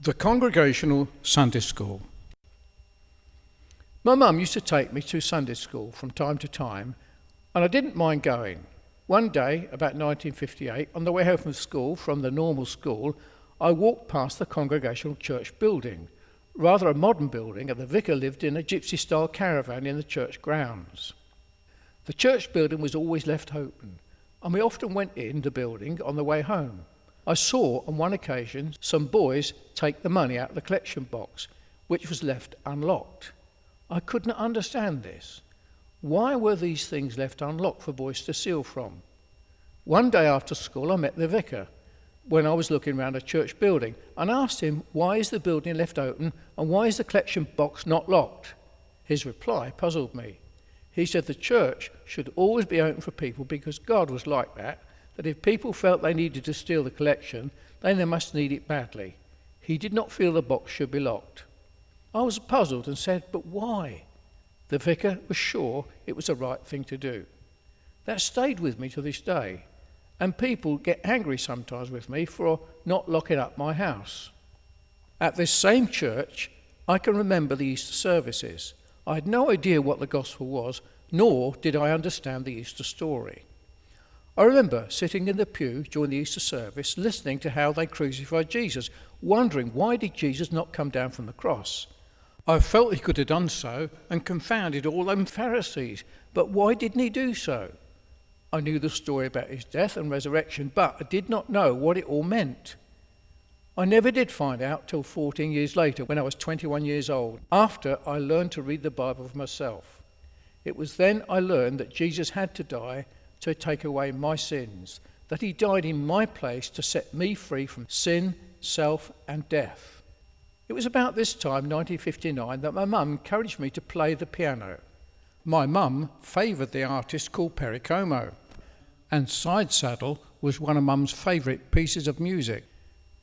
The Congregational Sunday School. My mum used to take me to Sunday school from time to time, and I didn't mind going. One day, about 1958, on the way home from school, from the normal school, I walked past the Congregational church building, rather a modern building, and the vicar lived in a gypsy-style caravan in the church grounds. The church building was always left open, and we often went in the building on the way home. I saw on one occasion some boys take the money out of the collection box, which was left unlocked. I couldn't understand this. Why were these things left unlocked for boys to steal from? One day after school I met the vicar when I was looking around a church building and asked him, why is the building left open and why is the collection box not locked? His reply puzzled me. He said the church should always be open for people because God was like that if people felt they needed to steal the collection, then they must need it badly. He did not feel the box should be locked. I was puzzled and said, but why? The vicar was sure it was the right thing to do. That stayed with me to this day, and people get angry sometimes with me for not locking up my house. At this same church, I can remember the Easter services. I had no idea what the gospel was, nor did I understand the Easter story. I remember sitting in the pew during the Easter service, listening to how they crucified Jesus, wondering why did Jesus not come down from the cross? I felt he could have done so and confounded all them Pharisees, but why didn't he do so? I knew the story about his death and resurrection, but I did not know what it all meant. I never did find out till 14 years later, when I was 21 years old, after I learned to read the Bible for myself. It was then I learned that Jesus had to die to take away my sins, that he died in my place to set me free from sin, self and death. It was about this time, 1959, that my mum encouraged me to play the piano. My mum favoured the artist called Perry Como, and Side Saddle was one of mum's favourite pieces of music,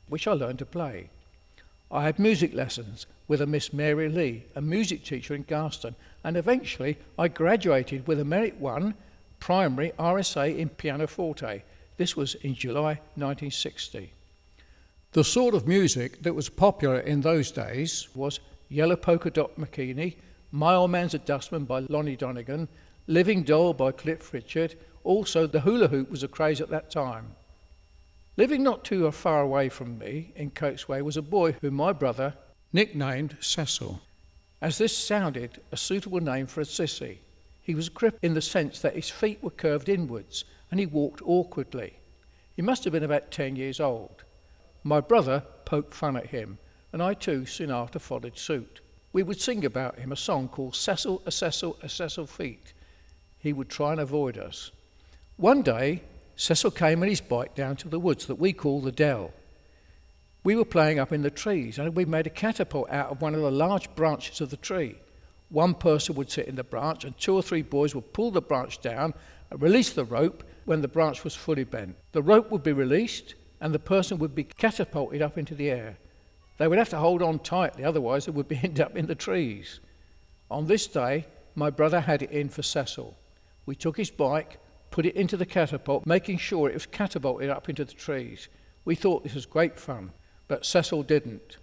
which I learned to play. I had music lessons with a Miss Mary Lee, a music teacher in Garston, and eventually I graduated with a Merit 1 primary RSA in pianoforte. This was in July 1960. The sort of music that was popular in those days was Yellow Polka Dot Bikini, My Old Man's a Dustman by Lonnie Donegan, Living Doll by Cliff Richard. Also, the hula hoop was a craze at that time. Living not too far away from me in Coatsway was a boy whom my brother nicknamed Cecil, as this sounded a suitable name for a sissy. He was crippled in the sense that his feet were curved inwards and he walked awkwardly. He must have been about 10 years old. My brother poked fun at him, and I too soon after followed suit. We would sing about him a song called Cecil, a Cecil, a Cecil Feet. He would try and avoid us. One day, Cecil came on his bike down to the woods that we call the Dell. We were playing up in the trees, and we made a catapult out of one of the large branches of the tree. One person would sit in the branch and 2 or 3 boys would pull the branch down and release the rope when the branch was fully bent. The rope would be released and the person would be catapulted up into the air. They would have to hold on tightly, otherwise they would end up in the trees. On this day, my brother had it in for Cecil. We took his bike, put it into the catapult, making sure it was catapulted up into the trees. We thought this was great fun, but Cecil didn't.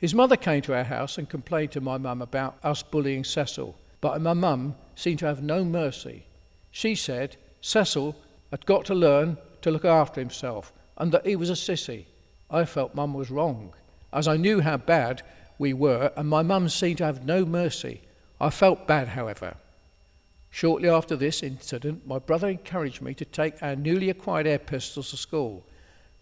His mother came to our house and complained to my mum about us bullying Cecil, but my mum seemed to have no mercy. She said Cecil had got to learn to look after himself and that he was a sissy. I felt mum was wrong, as I knew how bad we were, and my mum seemed to have no mercy. I felt bad, however. Shortly after this incident, my brother encouraged me to take our newly acquired air pistols to school,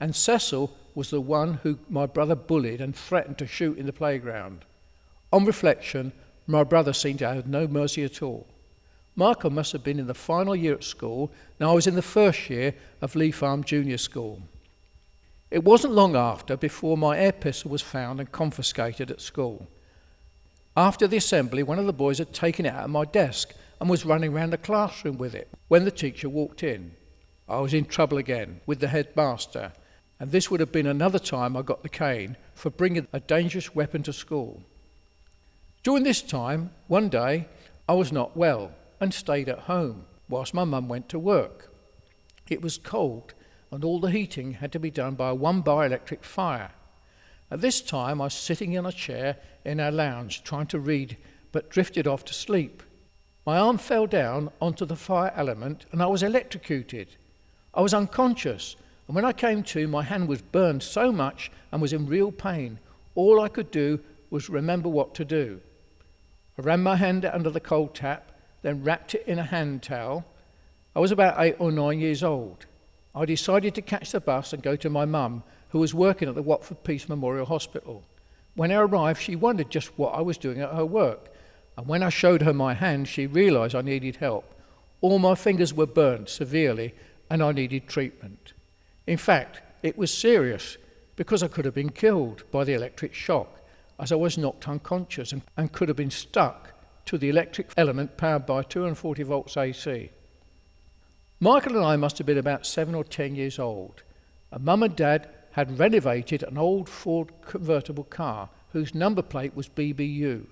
and Cecil was the one who my brother bullied and threatened to shoot in the playground. On reflection, my brother seemed to have no mercy at all. Michael must have been in the final year at school, and I was in the first year of Lee Farm Junior School. It wasn't long after before my air pistol was found and confiscated at school. After the assembly, one of the boys had taken it out of my desk and was running around the classroom with it when the teacher walked in. I was in trouble again with the headmaster, and this would have been another time I got the cane for bringing a dangerous weapon to school. During this time, one day, I was not well and stayed at home whilst my mum went to work. It was cold and all the heating had to be done by a 1-bar electric fire. At this time, I was sitting in a chair in our lounge trying to read, but drifted off to sleep. My arm fell down onto the fire element and I was electrocuted. I was unconscious, and when I came to, my hand was burned so much and was in real pain. All I could do was remember what to do. I ran my hand under the cold tap, then wrapped it in a hand towel. I was about 8 or 9 years old. I decided to catch the bus and go to my mum, who was working at the Watford Peace Memorial Hospital. When I arrived, she wondered just what I was doing at her work, and when I showed her my hand, she realised I needed help. All my fingers were burned severely, and I needed treatment. In fact, it was serious, because I could have been killed by the electric shock, as I was knocked unconscious and could have been stuck to the electric element powered by 240 volts AC. Michael and I must have been about 7 or 10 years old, and Mum and Dad had renovated an old Ford convertible car whose number plate was BBU.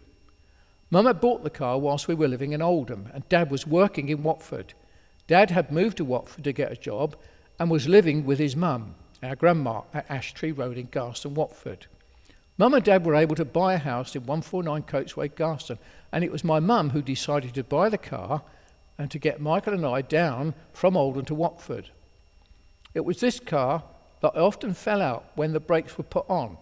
Mum had bought the car whilst we were living in Oldham, and Dad was working in Watford. Dad had moved to Watford to get a job and was living with his mum, our grandma, at Ash Tree Road in Garston, Watford. Mum and Dad were able to buy a house in 149 Coatsway, Garston, and it was my mum who decided to buy the car and to get Michael and I down from Oldham to Watford. It was this car that I often fell out when the brakes were put on.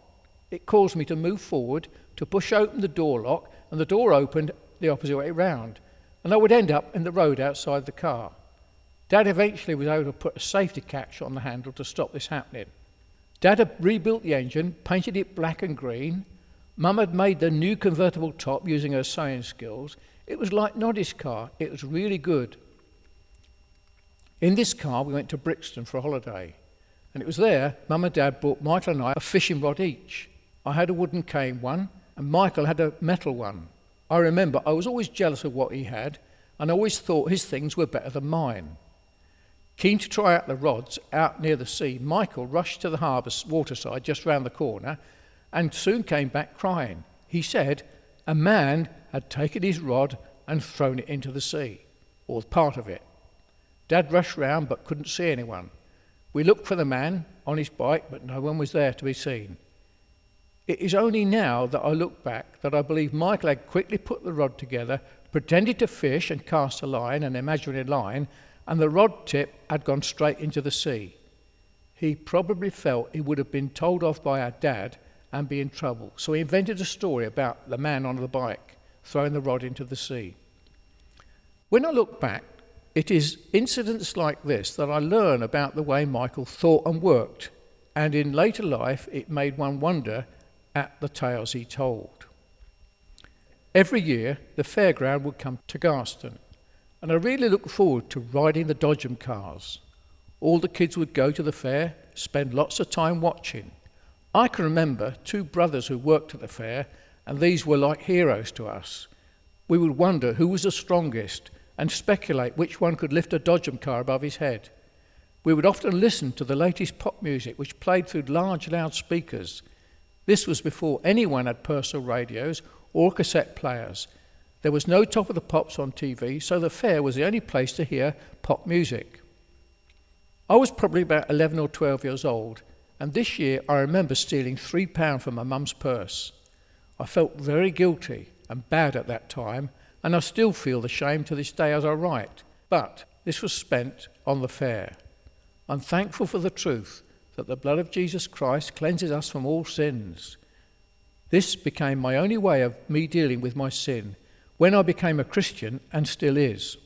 It caused me to move forward, to push open the door lock, and the door opened the opposite way round, and I would end up in the road outside the car. Dad eventually was able to put a safety catch on the handle to stop this happening. Dad had rebuilt the engine, painted it black and green. Mum had made the new convertible top using her sewing skills. It was like Noddy's car. It was really good. In this car, we went to Brixton for a holiday, and it was there Mum and Dad bought Michael and I a fishing rod each. I had a wooden cane one, and Michael had a metal one. I remember I was always jealous of what he had, and I always thought his things were better than mine. Keen to try out the rods out near the sea, Michael rushed to the harbour waterside just round the corner and soon came back crying. He said a man had taken his rod and thrown it into the sea, or part of it. Dad rushed round but couldn't see anyone. We looked for the man on his bike, but no one was there to be seen. It is only now that I look back that I believe Michael had quickly put the rod together, pretended to fish and cast a line, an imaginary line, and the rod tip had gone straight into the sea. He probably felt he would have been told off by our dad and be in trouble, so he invented a story about the man on the bike throwing the rod into the sea. When I look back, it is incidents like this that I learn about the way Michael thought and worked, and in later life it made one wonder at the tales he told. Every year the fairground would come to Garston, and I really looked forward to riding the Dodgem cars. All the kids would go to the fair, spend lots of time watching. I can remember 2 brothers who worked at the fair, and these were like heroes to us. We would wonder who was the strongest and speculate which one could lift a Dodgem car above his head. We would often listen to the latest pop music which played through large loudspeakers. This was before anyone had personal radios or cassette players. There was no Top of the Pops on TV, so the fair was the only place to hear pop music. I was probably about 11 or 12 years old, and this year I remember stealing £3 from my mum's purse. I felt very guilty and bad at that time, and I still feel the shame to this day as I write, but this was spent on the fair. I'm thankful for the truth that the blood of Jesus Christ cleanses us from all sins. This became my only way of me dealing with my sin when I became a Christian, and still is.